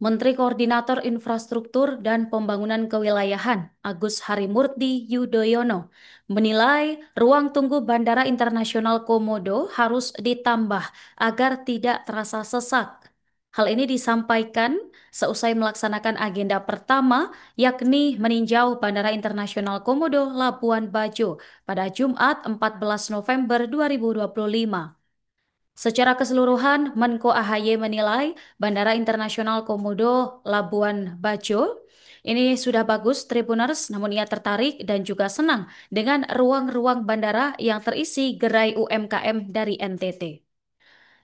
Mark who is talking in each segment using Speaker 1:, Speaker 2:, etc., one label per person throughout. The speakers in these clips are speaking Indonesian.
Speaker 1: Menteri Koordinator Infrastruktur dan Pembangunan Kewilayahan Agus Harimurti Yudhoyono menilai ruang tunggu Bandara Internasional Komodo harus ditambah agar tidak terasa sesak. Hal ini disampaikan seusai melaksanakan agenda pertama, yakni meninjau Bandara Internasional Komodo Labuan Bajo pada Jumat 14 November 2025. Secara keseluruhan, Menko AHY menilai Bandara Internasional Komodo Labuan Bajo ini sudah bagus Tribuners, namun ia tertarik dan juga senang dengan ruang-ruang bandara yang terisi gerai UMKM dari NTT.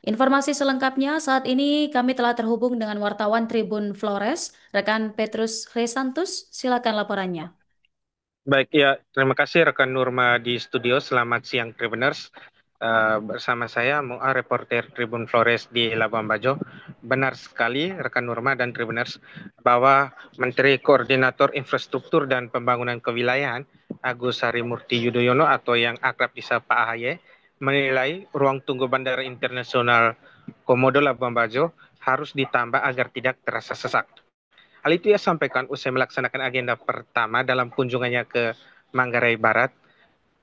Speaker 1: Informasi selengkapnya saat ini kami telah terhubung dengan wartawan Tribun Flores, rekan Petrus Resantus, silakan laporannya.
Speaker 2: Baik, ya, terima kasih rekan Nurma di studio. Selamat siang Tribuners. Bersama saya Mu'a, reporter Tribun Flores di Labuan Bajo. Benar sekali rekan Nurma dan Tribuners bahwa Menteri Koordinator Infrastruktur dan Pembangunan Kewilayahan Agus Harimurti Yudhoyono atau yang akrab disapa AHY menilai ruang tunggu Bandara Internasional Komodo Labuan Bajo harus ditambah agar tidak terasa sesak. Hal itu ia sampaikan usai melaksanakan agenda pertama dalam kunjungannya ke Manggarai Barat,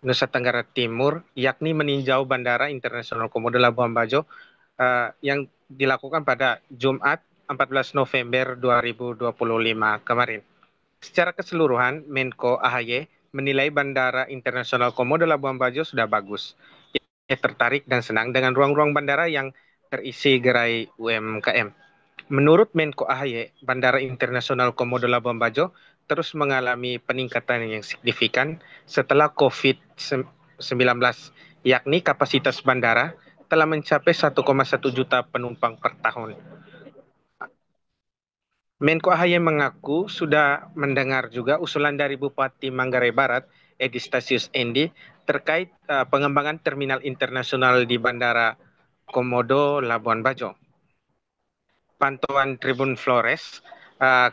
Speaker 2: Nusa Tenggara Timur, yakni meninjau Bandara Internasional Komodo Labuan Bajo yang dilakukan pada Jumat 14 November 2025 kemarin. Secara keseluruhan, Menko AHY menilai Bandara Internasional Komodo Labuan Bajo sudah bagus. Ia tertarik dan senang dengan ruang-ruang bandara yang terisi gerai UMKM. Menurut Menko AHY, Bandara Internasional Komodo Labuan Bajo terus mengalami peningkatan yang signifikan setelah COVID-19, yakni kapasitas bandara telah mencapai 1,1 juta penumpang per tahun. Menko AHY mengaku sudah mendengar juga usulan dari Bupati Manggarai Barat, Edi Stasius Endi, terkait pengembangan terminal internasional di Bandara Komodo Labuan Bajo. Pantauan Tribun Flores,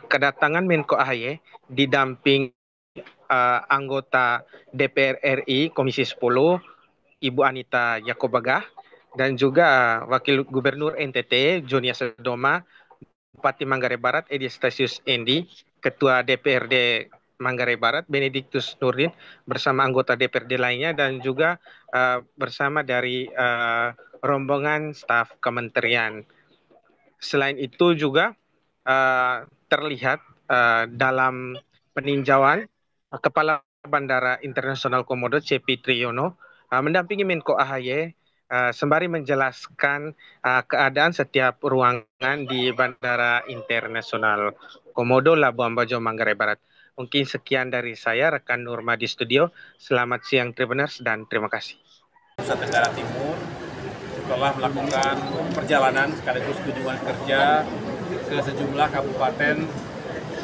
Speaker 2: kedatangan Menko AHY didamping anggota DPR RI Komisi 10, Ibu Anita Yakobagah, dan juga Wakil Gubernur NTT Jonia Sedoma, Bupati Manggarai Barat Edi Stasius Endi, Ketua DPRD Manggarai Barat Benediktus Nurdin bersama anggota DPRD lainnya dan juga bersama dari rombongan staf kementerian. Selain itu juga terlihat dalam peninjauan Kepala Bandara Internasional Komodo CP Triyono mendampingi Menko AHY sembari menjelaskan keadaan setiap ruangan di Bandara Internasional Komodo Labuan Bajo Manggarai Barat. Mungkin sekian dari saya, rekan Nurma di studio. Selamat siang Tribuners dan terima kasih.
Speaker 3: Nusa Tenggara Timur setelah melakukan perjalanan sekaligus kunjungan kerja ke sejumlah kabupaten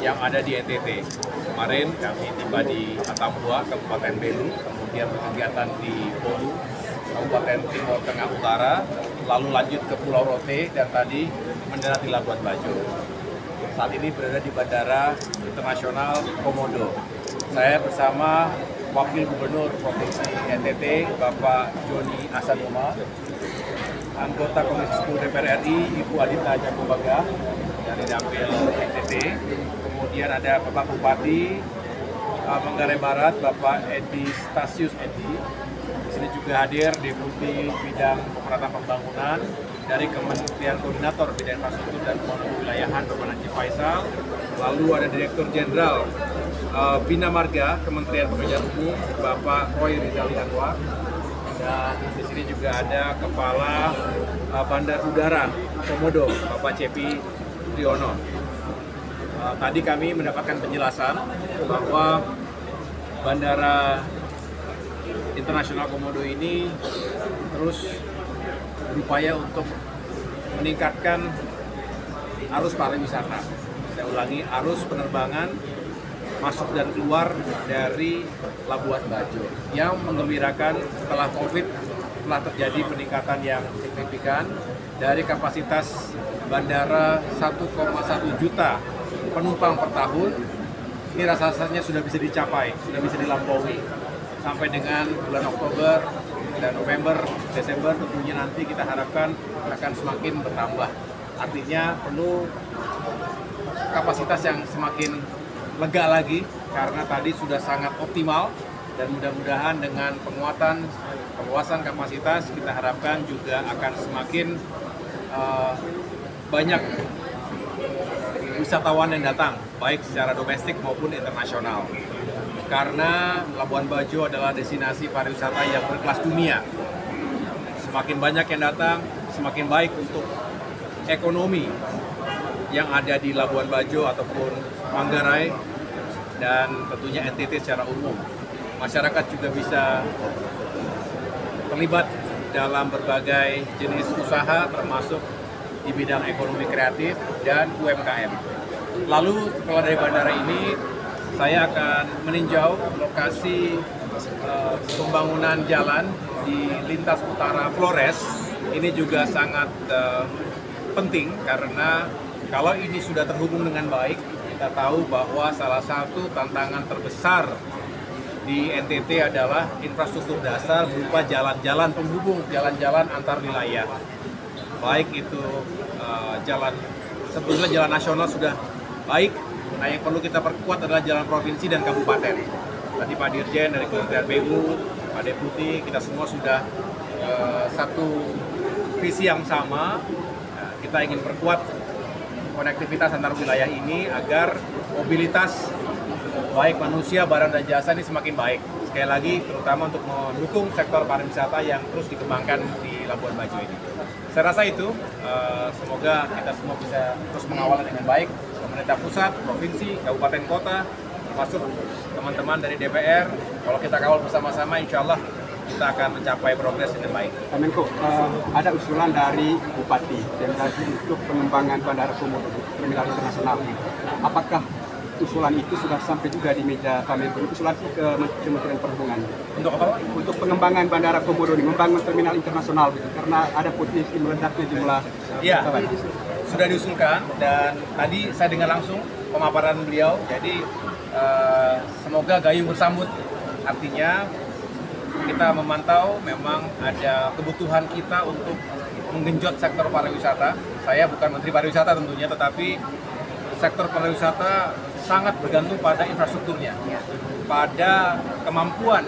Speaker 3: yang ada di NTT. Kemarin kami tiba di Atambua, Kabupaten Belu, kemudian berkegiatan di Bolu, Kabupaten Timur Tengah Utara, lalu lanjut ke Pulau Rote dan tadi mendarat di Labuan Bajo. Saat ini berada di Bandara Internasional Komodo. Saya bersama Wakil Gubernur Provinsi NTT, Bapak Joni Asadoma, anggota Komisi 10 DPR RI, Ibu Adita Jakobagah dari Dapil NTT, kemudian ada Bapak Bupati Manggarai Barat, Bapak Edi Stasius Endi. Di sini juga hadir Deputi Bidang Pemerataan Pembangunan dari Kementerian Koordinator Bidang Infrastruktur dan Pembangunan Kewilayahan, Bapak Najib Faisal. Lalu ada Direktur Jenderal Bina Marga Kementerian Pekerjaan Umum, Bapak Roy Rizali Anwar. Dan di sini juga ada Kepala Bandar Udara Komodo, Bapak Cepi Triyono. Tadi kami mendapatkan penjelasan bahwa Bandara Internasional Komodo ini terus berupaya untuk meningkatkan arus pariwisata. Saya ulangi, arus penerbangan masuk dan keluar dari Labuan Bajo. Yang menggembirakan setelah COVID telah terjadi peningkatan yang signifikan dari kapasitas bandara 1,1 juta penumpang per tahun. Ini rasanya sudah bisa dicapai, sudah bisa dilampaui. Sampai dengan bulan Oktober dan November, Desember tentunya nanti kita harapkan akan semakin bertambah. Artinya perlu kapasitas yang semakin lega lagi karena tadi sudah sangat optimal, dan mudah-mudahan dengan penguatan perluasan kapasitas kita harapkan juga akan semakin banyak wisatawan yang datang baik secara domestik maupun internasional, karena Labuan Bajo adalah destinasi pariwisata yang berkelas dunia. Semakin banyak yang datang, semakin baik untuk ekonomi yang ada di Labuan Bajo ataupun Manggarai, dan tentunya NTT secara umum. Masyarakat juga bisa terlibat dalam berbagai jenis usaha termasuk di bidang ekonomi kreatif dan UMKM. Lalu setelah dari bandara ini, saya akan meninjau lokasi pembangunan jalan di lintas utara Flores. Ini juga sangat penting karena kalau ini sudah terhubung dengan baik, kita tahu bahwa salah satu tantangan terbesar di NTT adalah infrastruktur dasar berupa jalan-jalan penghubung, jalan-jalan antar wilayah. Baik itu sebetulnya jalan nasional sudah baik, nah yang perlu kita perkuat adalah jalan provinsi dan kabupaten. Tadi Pak Dirjen dari Kementerian PU, Pak Deputi, kita semua sudah satu visi yang sama. Kita ingin perkuat konektivitas antar wilayah ini agar mobilitas baik manusia, barang dan jasa ini semakin baik. Sekali lagi terutama untuk mendukung sektor pariwisata yang terus dikembangkan di Labuan Bajo ini. Saya rasa itu, semoga kita semua bisa terus mengawal dengan baik, pemerintah pusat, provinsi, kabupaten kota, termasuk teman-teman dari DPR. Kalau kita kawal bersama-sama, insya Allah kita akan mencapai progres dengan baik.
Speaker 4: Pak Menko, ada usulan dari Bupati dan dari untuk pengembangan Bandara Komodo Terminal Internasional. Apakah usulan itu sudah sampai juga di meja Pak Menko? Usulan itu ke Kementerian Perhubungan.
Speaker 3: Untuk apa?
Speaker 4: Untuk pengembangan Bandara Komodo ini, membangun terminal internasional gitu, karena ada potensi meledaknya jumlah.
Speaker 3: Ya, sudah diusulkan dan tadi saya dengar langsung pemaparan beliau. Jadi semoga gayung bersambut. Artinya kita memantau memang ada kebutuhan kita untuk menggenjot sektor pariwisata. Saya bukan Menteri Pariwisata tentunya, tetapi sektor pariwisata sangat bergantung pada infrastrukturnya, pada kemampuan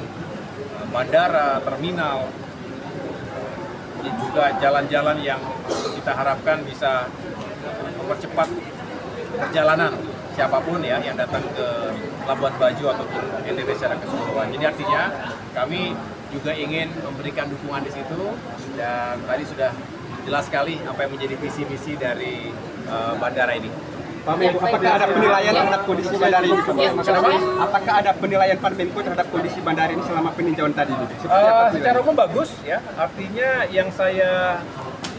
Speaker 3: bandara, terminal, juga jalan-jalan yang kita harapkan bisa mempercepat perjalanan siapapun ya yang datang ke Labuan Bajo ataupun NTT secara keseluruhan. Jadi artinya kami juga ingin memberikan dukungan di situ, dan tadi sudah jelas sekali apa yang menjadi visi misi dari bandara ini.
Speaker 4: Pak Menko, apakah ada penilaian terhadap kondisi bandara ini? Apakah ada penilaian Pak Menko terhadap kondisi bandara ini selama peninjauan tadi?
Speaker 3: Secara umum bagus ya, artinya yang saya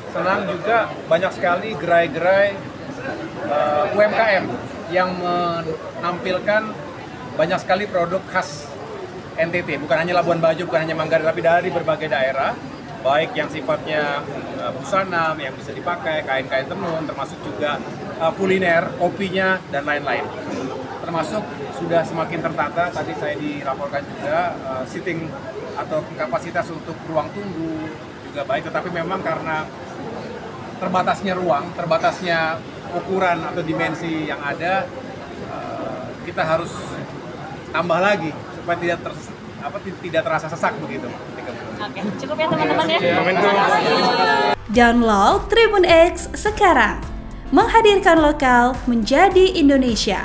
Speaker 3: senang juga banyak sekali gerai-gerai UMKM yang menampilkan banyak sekali produk khas NTT, bukan hanya Labuan Bajo, bukan hanya Manggarai, tapi dari berbagai daerah, baik yang sifatnya busana yang bisa dipakai, kain-kain tenun, termasuk juga kuliner, kopinya, dan lain-lain. Termasuk sudah semakin tertata, tadi saya dilaporkan juga seating atau kapasitas untuk ruang tunggu juga baik, tetapi memang karena terbatasnya ruang, terbatasnya ukuran atau dimensi yang ada, kita harus tambah lagi supaya tidak terasa sesak begitu.
Speaker 5: Oke, cukup ya teman-teman ya.
Speaker 6: Download Tribun X sekarang, menghadirkan lokal menjadi Indonesia.